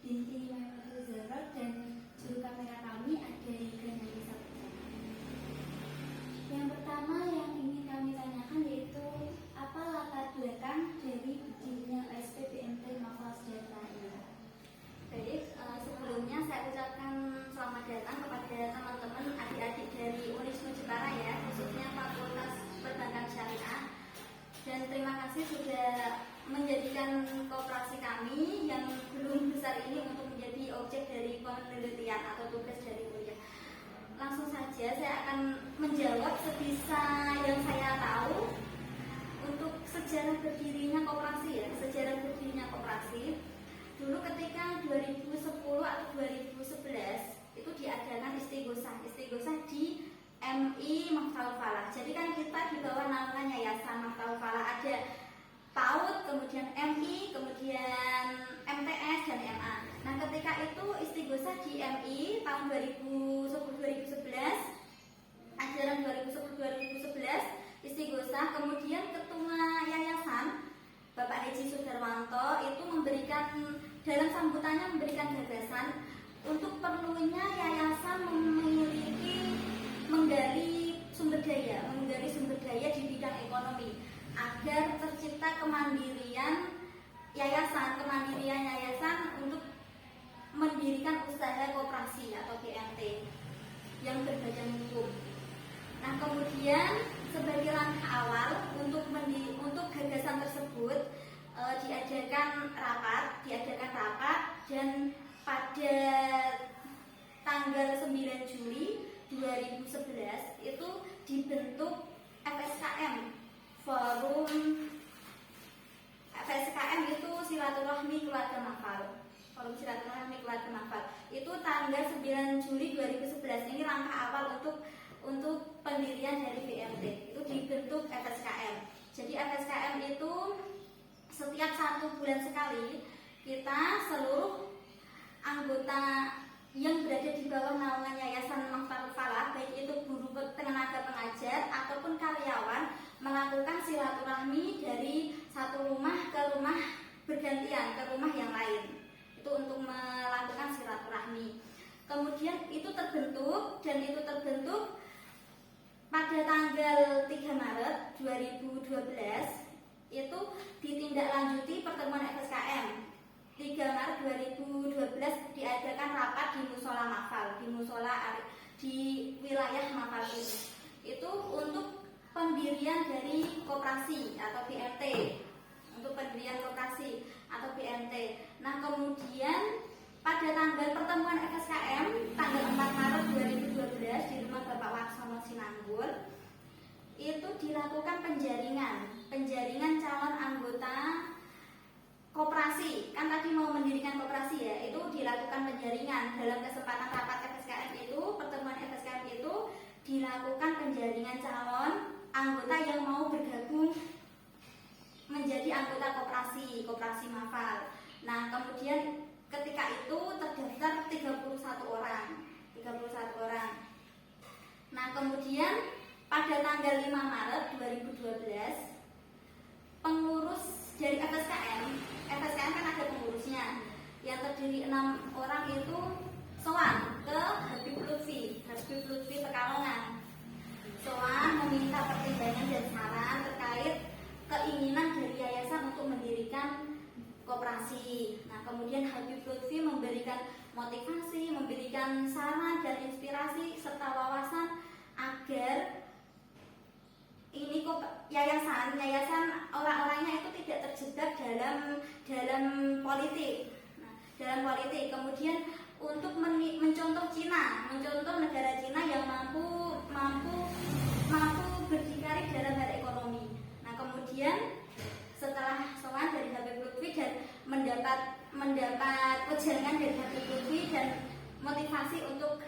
Binti Maimunah Zahra, dan juru kamera kami ada Granadi Saputra. Yang pertama yang ingin kami tanyakan yaitu apa latar belakang dari berdirinya OSP-BMT Mafal Sejahtera ini? Baik, sebelumnya saya ucapkan selamat datang kepada teman-teman adik-adik dari Unisnu Jepara ya, khususnya Fakultas Perbankan Syariah. Dan terima kasih sudah menjadikan koperasi kami yang belum besar ini untuk menjadi objek dari penelitian atau tugas dari kuliah. Langsung saja saya akan menjawab sebisa yang saya tahu untuk sejarah berdirinya koperasi ya, sejarah berdirinya koperasi. Dulu ketika 2010 atau 2011 itu diadakan istighosah di MI Maftaul Falah. Jadi kan kita di bawah naungan Yayasan Maftaul Falah ada PAUD, kemudian MI, kemudian MTS dan MA. Nah ketika itu istighosah di MI tahun 2010-2011, ajaran 2010-2011 istighosah, kemudian ketua yayasan Bapak Haji Sudarwanto itu memberikan dalam sambutannya memberikan gagasan untuk perlunya yayasan memiliki menggali sumber daya di bidang ekonomi agar tercipta kemandirian yayasan untuk mendirikan usaha koperasi atau BMT yang berbadan hukum. Nah kemudian sebagai langkah awal untuk gagasan tersebut diadakan rapat dan pada tanggal 9 Juli 2011 itu dibentuk FSKM. Forum FSKM itu Silaturahmi Keluarga Mafal. Forum Silaturahmi Keluarga Mafal. Itu tanggal 9 Juli 2011. Ini langkah awal untuk pendirian dari BMT. Itu dibentuk FSKM. Jadi FSKM itu setiap 1 bulan sekali kita seluruh anggota yang berada di bawah naungan Yayasan Maftaul Falah, baik itu guru tenaga pengajar ataupun karyawan, melakukan silaturahmi dari satu rumah ke rumah bergantian, ke rumah yang lain. Itu untuk melakukan silaturahmi. Kemudian itu terbentuk pada tanggal 3 Maret 2012 itu ditindaklanjuti pertemuan FSKM. 3 Maret 2012 diadakan rapat di Musola Mafal, di wilayah Mafal ini. Itu untuk pendirian dari koperasi atau BMT. Nah kemudian pada tanggal pertemuan FSKM tanggal 4 Maret 2012 di rumah Bapak Waksono Sinanggul itu dilakukan penjaringan calon anggota koperasi. Kan tadi mau mendirikan koperasi ya, itu dilakukan penjaringan. Dalam kesempatan rapat FSKM itu, pertemuan FSKM itu dilakukan penjaringan calon anggota yang mau bergabung menjadi anggota koperasi Mafal. Nah kemudian ketika itu terdaftar 31 orang. Nah kemudian pada tanggal 5 Maret 2012 pengurus dari FSKM kan ada pengurusnya yang terdiri 6 orang itu sowan ke Habib Lutfi Pekalongan. Sowan meminta pertimbangan dan saran terkait keinginan dari yayasan untuk mendirikan koperasi. Nah kemudian Habib Lutfi memberikan motivasi, memberikan saran dan inspirasi serta wawasan agar ini yayasan orang-orangnya itu tidak terjebak dalam politik. Nah, dalam politik. Kemudian untuk mencontoh negara Cina yang mampu berdikari dalam hal ekonomi. Nah, kemudian setelah sowan dari Habib Lutfi dan mendapat wejangan dari Habib Lutfi dan motivasi untuk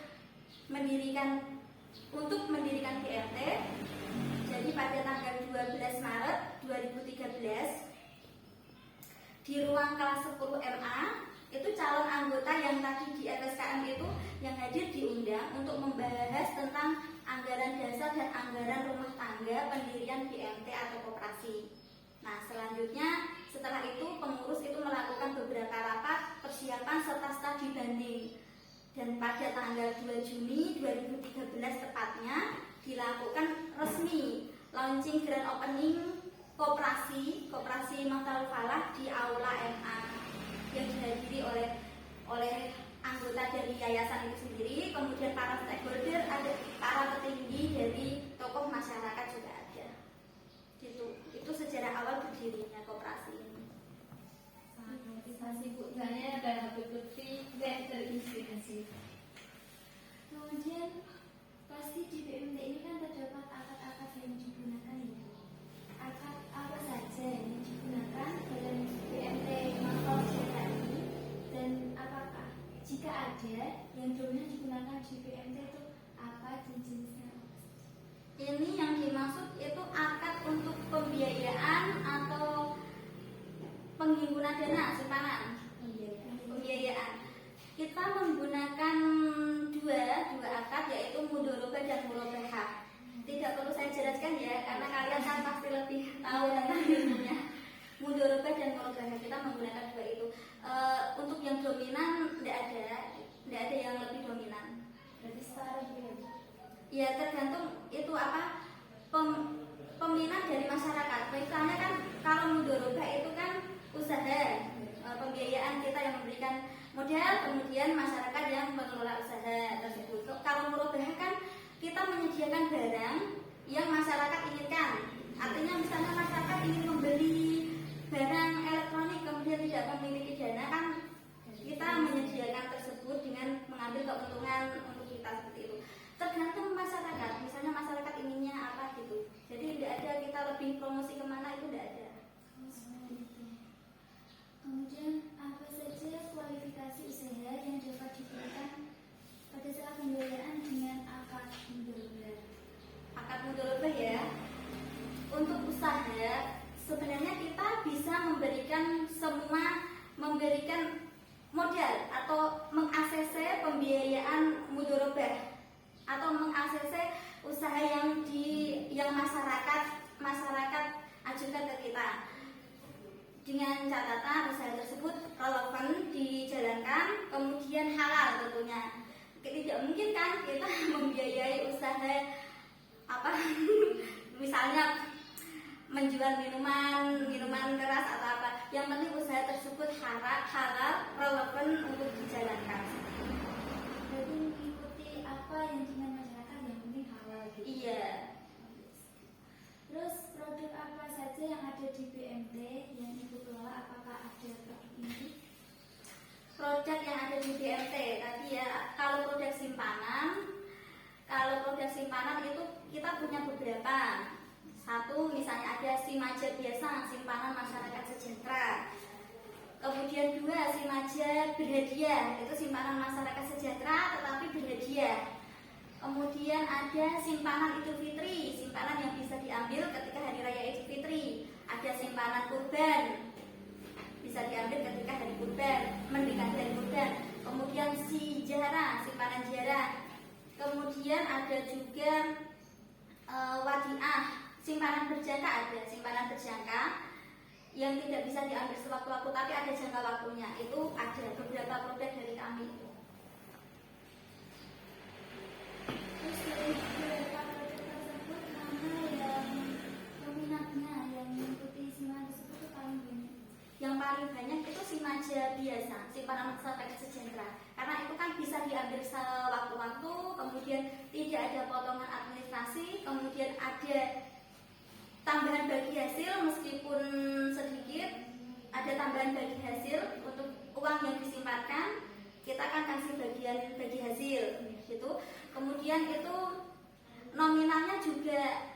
mendirikan BMT. Jadi pada tanggal 12 Maret 2013 di ruang kelas 10 MA itu calon anggota yang tadi di FSKM itu yang hadir diundang untuk membahas tentang anggaran dasar dan anggaran rumah tangga pendirian BMT atau koperasi. Nah selanjutnya setelah itu pengurus itu melakukan beberapa rapat persiapan serta dan pada tanggal 2 Juni 2013 tepatnya dilakukan resmi launching grand opening Koperasi Maftaul Falah di Aula MA yang dihadiri oleh anggota dari yayasan itu sendiri, kemudian para stakeholder, ada para petinggi dari tokoh masyarakat juga ada. Gitu. Itu sejarah awal berdirinya koperasi ini. Terima kasih Bu, saya ada betul-betul terinspirasi. Kemudian pasti di BMT ini kan terdapat akad-akad yang digunakan ya. Akad apa saja yang digunakan dalam BMT Maftaul Falah ini, dan apakah jika ada yang dominan digunakan di BMT itu apa dan jenisnya apa saja? Ini yang dimaksud itu akad untuk pembiayaan atau penghimpunan dana simpanan. Pembiayaan. Kita menggunakan dua akad, yaitu mudharabah dan murabahah. Tidak perlu saya jelaskan ya, karena kalian kan pasti lebih tahu tentang ilmunya. Mudharabah dan murabahah, kita menggunakan dua itu. Untuk yang dominan tidak ada yang lebih dominan. Berarti setara juga. Ya tergantung itu apa peminat dari masyarakat. Misalnya kan kalau mudharabah itu kan usaha, pembiayaan kita yang memberikan modal, kemudian masyarakat yang mengelola usaha tersebut. Kalau murabahah kan kita menyediakan barang yang masyarakat inginkan. Artinya misalnya masyarakat ingin membeli barang elektronik kemudian tidak memiliki dana, kan kita menyediakan tersebut dengan mengambil keuntungan untuk kita seperti itu. Tergantung masyarakat, misalnya masyarakat inginnya apa gitu. Jadi tidak ada kita lebih promosi kemana, itu tidak ada. Kemudian apa saja kualifikasi usaha yang dapat digunakan pada saat pembiayaan dengan akad mudharabah? Akad mudharabah ya. Untuk usaha sebenarnya kita bisa memberikan modal atau meng-ACC pembiayaan mudharabah atau meng-ACC usaha yang masyarakat ajukan ke kita, dengan catatan usaha tersebut relevan dijalankan, kemudian halal tentunya. Tidak mungkin kan kita membiayai usaha apa misalnya menjual minuman keras atau apa. Yang penting usaha tersebut halal, relevan untuk dijalankan. Jadi mengikuti apa yang dengan masyarakat, yang penting halal gitu. Iya. Terus produk apa saja yang ada di BMT yang Ibu kelola, apakah ada produk ini? Produk yang ada di BMT tadi ya, kalau produk simpanan itu kita punya beberapa. Satu misalnya ada Simaja biasa, simpanan masyarakat sejahtera. Kemudian dua, Simaja berhadiah, itu simpanan masyarakat sejahtera tetapi berhadiah. Kemudian ada simpanan Idul Fitri, simpanan yang bisa diambil ketika hari raya Idul Fitri. Ada simpanan kurban, bisa diambil ketika hari kurban, mendekati hari kurban. Kemudian Sijara, simpanan ziarah. Kemudian ada juga wadiah, simpanan berjangka, ada simpanan berjangka yang tidak bisa diambil sewaktu-waktu tapi ada jangka waktunya. Itu ada beberapa produk dari kami itu. Terus dari beberapa produk tersebut, mana yang peminatnya yang mengikuti simpanan tersebut itu paling banyak? Yang paling banyak itu Simaja biasa, simpanan masyarakat sejahtera. Karena itu kan bisa diambil sewaktu-waktu, kemudian tidak ada potongan administrasi, kemudian ada tambahan bagi hasil meskipun sedikit, ada tambahan bagi hasil untuk uang yang disimpankan, kita akan kasih bagian bagi hasil gitu. Kemudian itu nominalnya juga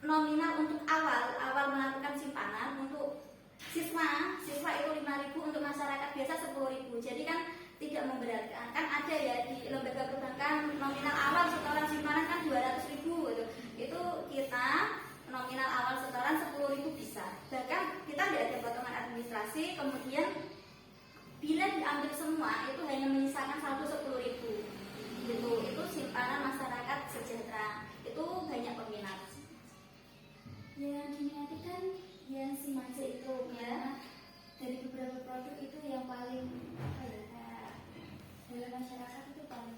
nominal untuk awal melakukan simpanan. Untuk siswa itu 5.000, untuk masyarakat biasa 10.000. Jadi kan tidak memberatkan. Kan ada ya di lembaga perbankan nominal awal setoran simpanan kan 200.000 gitu. Itu kita nominal awal setoran 10.000 bisa. Bahkan kita tidak ada potongan administrasi. Kemudian bila diambil semua itu hanya menyisakan saldo 10.000 gitu. Itu simpanan masyarakat sejahtera. Itu banyak peminat. Yang diminati kan yang Simaja itu ya. Dari beberapa produk itu yang paling apa ya, dalam masyarakat itu paling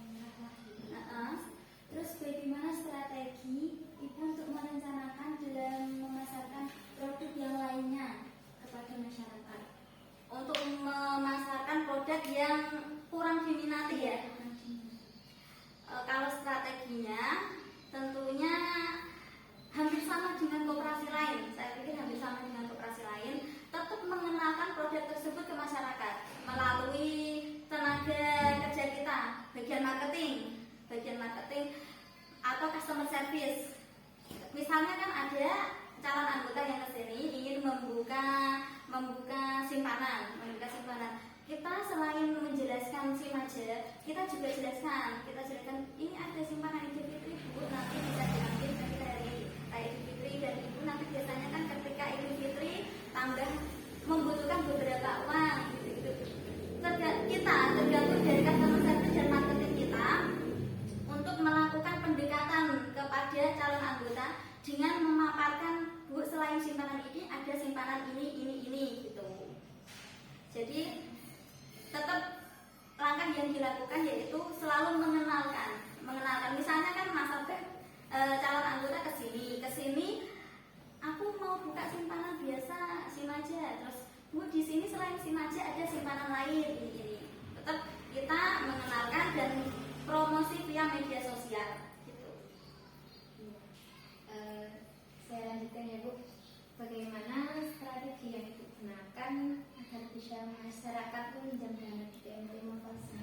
yang kurang diminati ya. Kalau strateginya tentunya hampir sama dengan koperasi lain. Saya pikir hampir sama dengan koperasi lain. Tetap mengenalkan produk tersebut ke masyarakat melalui tenaga kerja kita, bagian marketing atau customer service. Misalnya kan ada calon anggota yang kesini ingin membuka simpanan. Kita selain menjelaskan SIM aja, kita juga jelaskan ini ada simpanan Idul Fitri Bu, nanti bisa diambil dari Idul Fitri, dan Ibu nanti biasanya kan ketika Idul Fitri tambah membutuhkan beberapa uang gitu. Tergantung dari customer service dan marketing kita untuk melakukan pendekatan kepada calon anggota dengan memaparkan, Bu, selain simpanan ini ada simpanan ini gitu. Jadi tetap langkah yang dilakukan yaitu selalu mengenalkan. Misalnya kan calon anggota kesini, aku mau buka simpanan biasa SIM aja, terus Bu di sini selain SIM aja ada simpanan lain ini. Tetap kita mengenalkan dan promosi via media sosial gitu. Saya lanjutkan ya Bu, bagaimana strategi yang digunakan agar bisa masyarakat meminjam dana di PMT Motivasi?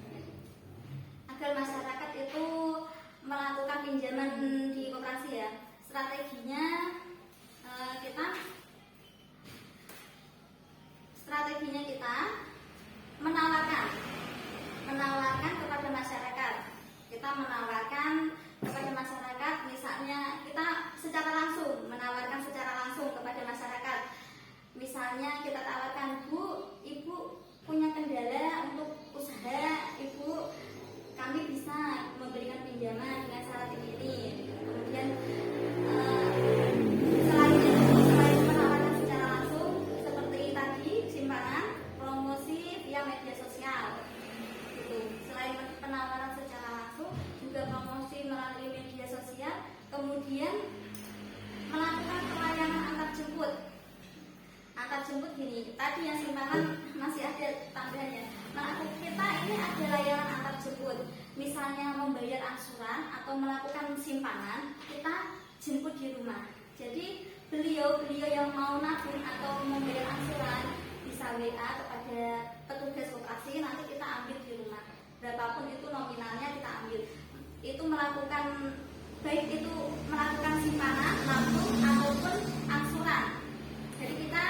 Agar masyarakat itu melakukan pinjaman di koperasi ya, strateginya kita menawarkan kepada masyarakat. Kita menawarkan kepada masyarakat, misalnya kita menawarkan secara langsung kepada masyarakat. Misalnya kita tawarkan, Bu, Ibu punya kendala untuk usaha Ibu, kami bisa memberikan pinjaman dengan syarat ini. Kemudian selain menawarkan secara langsung seperti tadi simpanan, promosi via media sosial gitu. Selain penawaran secara langsung, juga promosi melalui media sosial. Kemudian melakukan pelayanan antar jemput gini. Tadi yang simpanan masih ada tambahannya. Kita ini ada layanan antar jemput. Misalnya membayar angsuran atau melakukan simpanan, kita jemput di rumah. Jadi beliau yang mau nabung atau membayar angsuran bisa WA kepada petugas koperasi, nanti kita ambil di rumah. Berapapun itu nominalnya kita ambil. Itu melakukan simpanan langsung ataupun angsuran. Jadi kita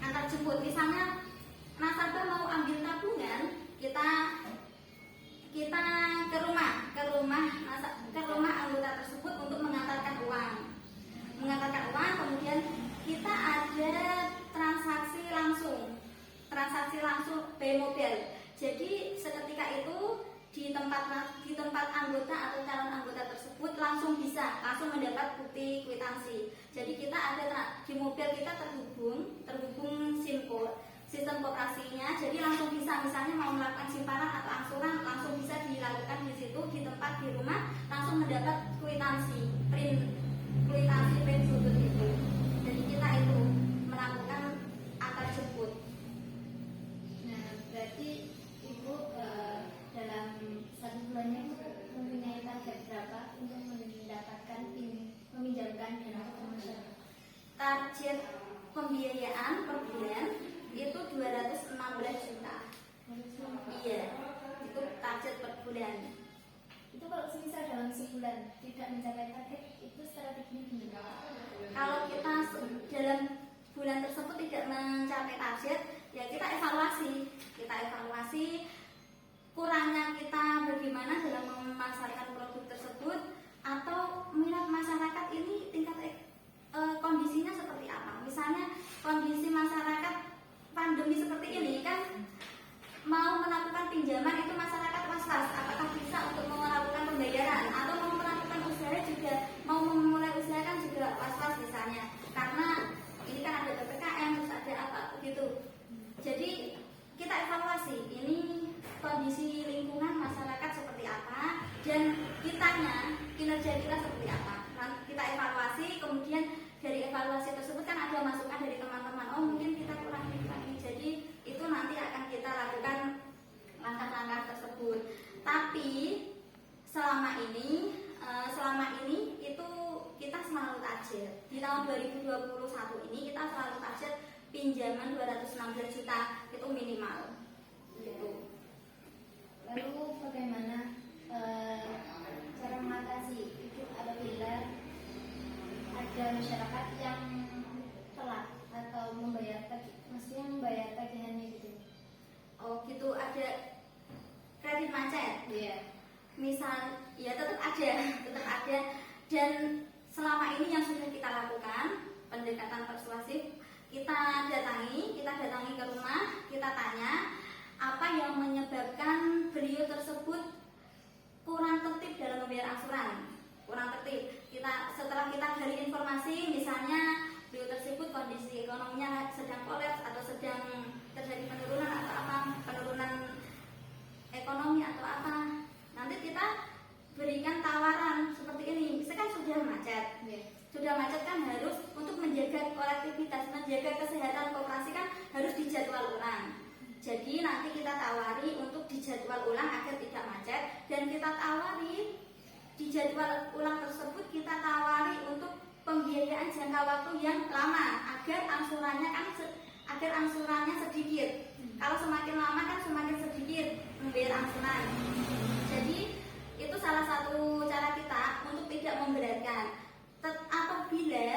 antar jemput. Misalnya nasabah mau ambil tabungan, kita ke rumah anggota tersebut untuk mengantarkan uang. Kemudian kita ada transaksi langsung by mobile. Jadi seketika itu di tempat anggota atau calon anggota tersebut langsung mendapat bukti kwitansi. Jadi kita ada di mobil kita terhubung sistem koperasinya, jadi langsung bisa, misalnya mau melakukan simpanan atau angsuran, langsung bisa dilakukan di situ, di tempat, di rumah, langsung mendapat print sudut itu. Jadi kita itu melakukan antar jemput. Nah, berarti Ibu dalam satu bulannya mempunyai target berapa untuk mendapatkan meminjamkan dana ke masyarakat? Target pembiayaan per bulan itu 216 juta. Iya, itu target per bulan. Itu kalau semisal dalam sebulan tidak mencapai target, itu strateginya gimana? Kalau kita dalam bulan tersebut tidak mencapai target, ya kita evaluasi kurangnya kita bagaimana dalam memasarkan produk tersebut, atau minat masyarakat ini tingkat kondisinya seperti apa. Misalnya kondisi masyarakat pandemi seperti ini kan, mau melakukan pinjaman itu masyarakat was-was apakah bisa untuk melakukan pembayaran, atau mau melakukan usaha juga, mau memulai usaha kan juga was-was misalnya, karena ini kan ada PPKM, terus ada apa begitu. Jadi kita evaluasi ini kondisi lingkungan masyarakat seperti apa, dan kinerja kita seperti apa. Kita evaluasi, kemudian dari evaluasi tersebut kan ada masukan dari teman-teman, oh mungkin kita kurang ini. Jadi itu nanti akan kita lakukan tahun 2021 ini kita selalu target pinjaman 216 juta itu minimal. Gitu. Lalu bagaimana cara mengatasi itu apabila ada masyarakat yang telat atau maksudnya membayar tagihannya gitu? Oh gitu, ada kredit macet. Iya. Misal ya tetap ada dan selama ini yang sudah kita lakukan pendekatan persuasif, kita datangi ke rumah, kita tanya apa yang menyebabkan beliau tersebut kurang tertib dalam membayar angsuran, kurang tertib. Setelah kita gali informasi, misalnya beliau tersebut kondisi ekonominya sedang kolaps atau sedang terjadi penurunan atau apa, penurunan ekonomi atau apa, nanti kita berikan tawaran seperti ini. Misalkan sudah macet, sudah macet kan harus untuk menjaga kolektivitas, menjaga kesehatan koperasi kan harus dijadwal ulang. Jadi nanti kita tawari untuk dijadwal ulang agar tidak macet, dan kita tawari di jadwal ulang tersebut kita tawari untuk pembiayaan jangka waktu yang lama agar angsurannya sedikit. Kalau semakin lama kan semakin sedikit membayar angsuran. Jadi itu salah satu cara kita untuk tidak memberatkan. Apabila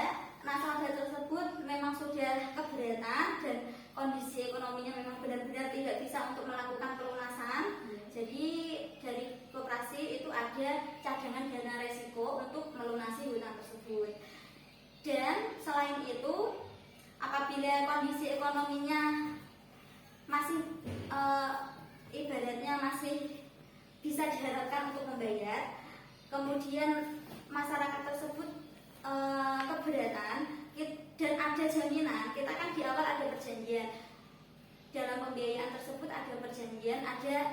nasabah tersebut memang sudah keberatan dan kondisi ekonominya memang benar-benar tidak bisa untuk melakukan pelunasan, jadi dari koperasi itu ada cadangan dana resiko untuk melunasi hutang tersebut. Dan selain itu, apabila kondisi ekonominya masih ibaratnya masih bisa diharapkan untuk membayar, kemudian masyarakat tersebut keberatan dan ada jaminan, kita kan di awal ada perjanjian dalam pembiayaan tersebut, ada perjanjian, ada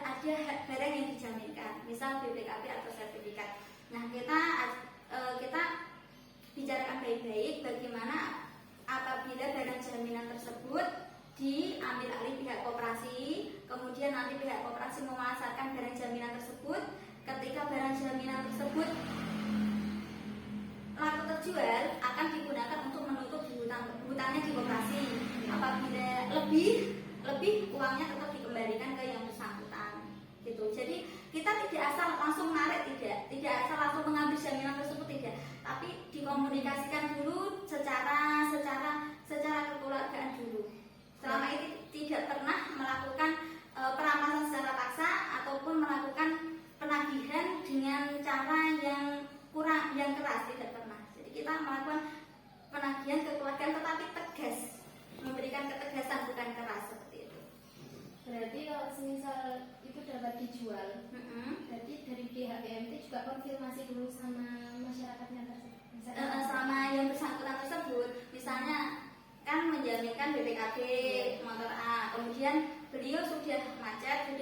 barang yang dijaminkan, misal BPKB atau sertifikat. Nah, kita bicarakan baik-baik bagaimana apabila barang jaminan tersebut diambil alih pihak koperasi, kemudian nanti pihak koperasi memasarkan barang jaminan tersebut. Ketika barang jaminan tersebut laku terjual, akan digunakan untuk menutup hutangnya di koperasi. Apabila lebih uangnya tetap dikembalikan ke yang bersangkutan. Gitu. Jadi kita tidak asal langsung narik, tidak asal langsung mengambil jaminan tersebut, tidak, tapi dikomunikasikan dulu secara kekeluargaan dulu. Selama ini tidak pernah melakukan perampasan secara paksa ataupun melakukan penagihan dengan cara yang keras, tidak pernah. Jadi kita melakukan penagihan kekeluargaan tetapi tegas, memberikan ketegasan bukan keras, seperti itu. Berarti kalau semisal itu dapat dijual, berarti dari pihak BMT juga konfirmasi dulu sama masyarakatnya tersebut. Sama yang bersangkutan tersebut, misalnya kan menjaminkan BPKB motor A, kemudian beliau sudah macet,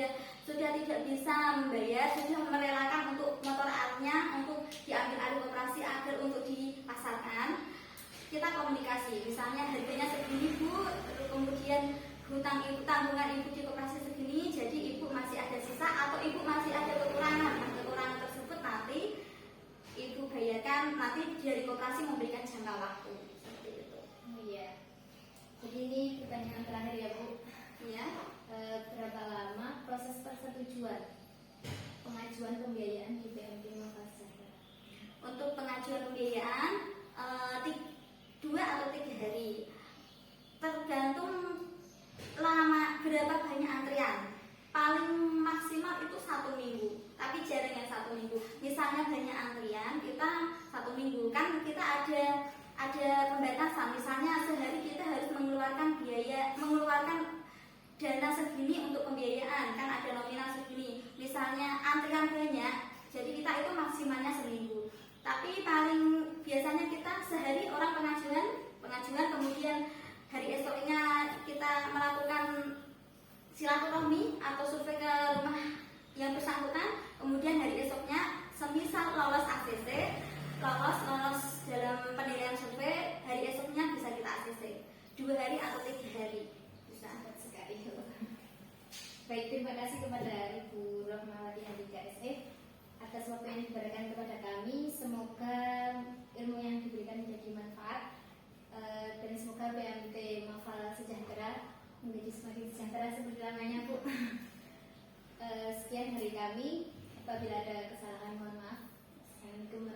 sudah tidak bisa membayar, sudah merelakan untuk motor A-nya untuk diambil alih operasi agar untuk dipasarkan. Kita komunikasi, misalnya harganya segini Bu, kemudian tanggungan ibu di koperasi segini, jadi ibu masih ada sisa atau ibu masih ada kekurangan. Nah, kekurangan tersebut nanti ibu bayarkan, nanti dari koperasi memberikan jangka waktu, seperti itu. Oh iya. Jadi ini pertanyaan terakhir ya Bu. Ya. Berapa lama proses persetujuan pengajuan pembiayaan di BMT Makassar? Untuk pengajuan pembiayaan 2 atau 3 hari, tergantung lama berapa banyak antrian. Paling maksimal itu 1 minggu, tapi jarang yang 1 minggu. Misalnya banyak antrian, kita 1 minggu kan kita ada pembatasan. Misalnya sehari kita harus mengeluarkan dana segini untuk pembiayaan, kan ada nominal segini. Misalnya antrian banyak, jadi kita itu maksimalnya seminggu. Tapi paling biasanya kita sehari orang pengajuan, kemudian hari esoknya kita melakukan silaturahmi atau survei ke rumah yang bersangkutan, kemudian hari esoknya semisal lolos ACC, lolos dalam penilaian survei, hari esoknya bisa kita ACC 2 hari atau 3 hari bisa. Sekali. Baik, terima kasih kepada Ibu Rahmawati Handika SF atas waktu yang diberikan kepada kami. Semoga ilmu yang diberikan menjadi manfaat Dan semoga PMT Mafal sejahtera menjadi semakin sejahtera seperti namanya Bu. Sekian dari kami. Apabila ada kesalahan mohon maaf. Assalamualaikum